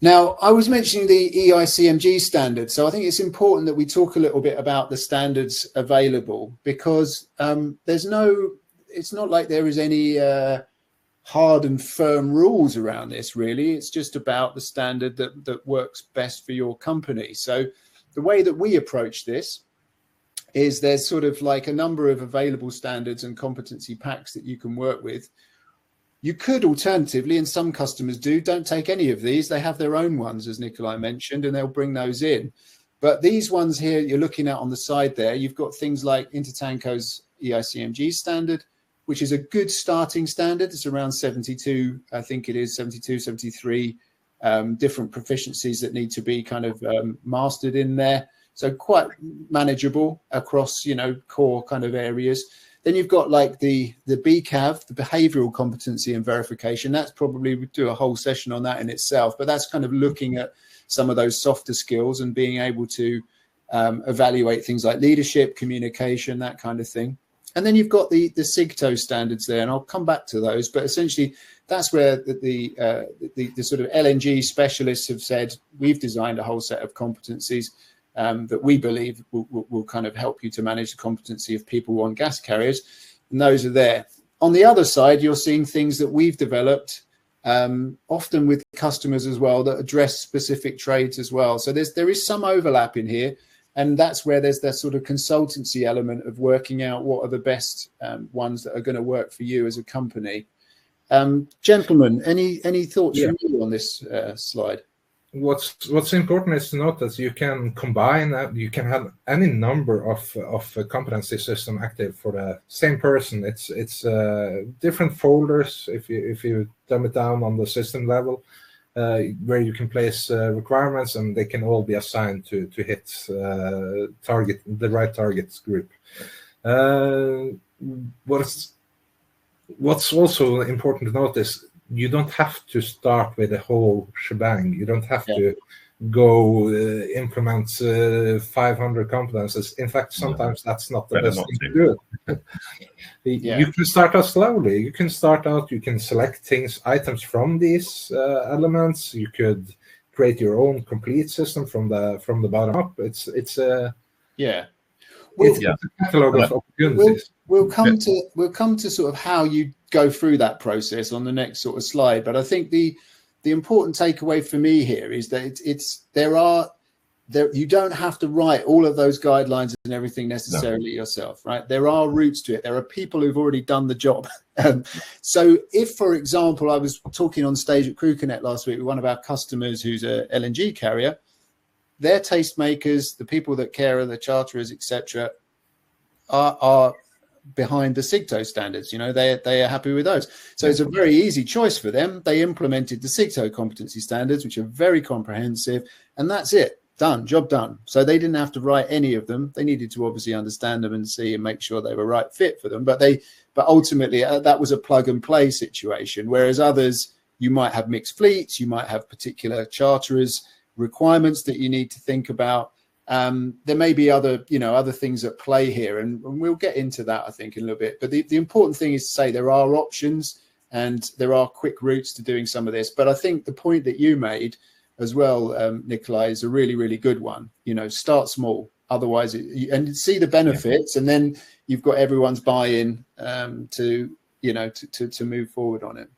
Now, I was mentioning the EICMG standard, so I think it's important that we talk a little bit about the standards available, because it's not like there is any hard and firm rules around this, really. It's just about the standard that works best for your company. So the way that we approach this is there's sort of like a number of available standards and competency packs that you can work with. You could alternatively, and some customers don't take any of these. They have their own ones, as Nikolai mentioned, and they'll bring those in. But these ones here you're looking at on the side there, you've got things like Intertanko's EICMG standard, which is a good starting standard. It's around 72, I think it is 72, 73 different proficiencies that need to be kind of mastered in there. So quite manageable across, core kind of areas. Then you've got like the BCAV, the behavioral competency and verification. That's probably, we do a whole session on that in itself, but that's kind of looking at some of those softer skills and being able to evaluate things like leadership, communication, that kind of thing. And then you've got the SIGTO standards there, and I'll come back to those. But essentially, that's where the sort of LNG specialists have said, we've designed a whole set of competencies that we believe will kind of help you to manage the competency of people on gas carriers. And those are there. On the other side, you're seeing things that we've developed, often with customers as well, that address specific trades as well. So there is some overlap in here. And that's where there's that sort of consultancy element of working out what are the best ones that are going to work for you as a company. Gentlemen, any thoughts from you on this slide? What's important is to note that you can combine, you can have any number of competency system active for the same person. It's different folders if you dumb it down on the system level, where you can place requirements, and they can all be assigned to hit the right target group. What's also important to note is you don't have to start with the whole shebang. You don't have to go implement 500 competences. In fact, sometimes that's not the best thing to do. You can start out slowly. You can start out, you can select items from these elements. You could create your own complete system from the bottom up. It's a catalog of opportunities. We'll come to sort of how you go through that process on the next sort of slide. But I think the important takeaway for me here is that you don't have to write all of those guidelines and everything necessarily yourself, right? There are routes to it. There are people who've already done the job. So if, for example, I was talking on stage at CrewConnect last week with one of our customers who's a LNG carrier, their tastemakers, the people that care, the charterers, etc., are behind the SIGTO standards. They are happy with those. So it's a very easy choice for them. They implemented the SIGTO competency standards, which are very comprehensive, and that's it. Done, job done. So they didn't have to write any of them. They needed to obviously understand them and see and make sure they were right fit for them. But ultimately that was a plug and play situation. Whereas others, you might have mixed fleets, you might have particular charterers requirements that you need to think about. There may be other things at play here, and we'll get into that, I think, in a little bit. But the important thing is to say there are options and there are quick routes to doing some of this. But I think the point that you made as well, Nikolai, is a really, really good one. Start small, otherwise, and see the benefits, and then you've got everyone's buy-in to move forward on it.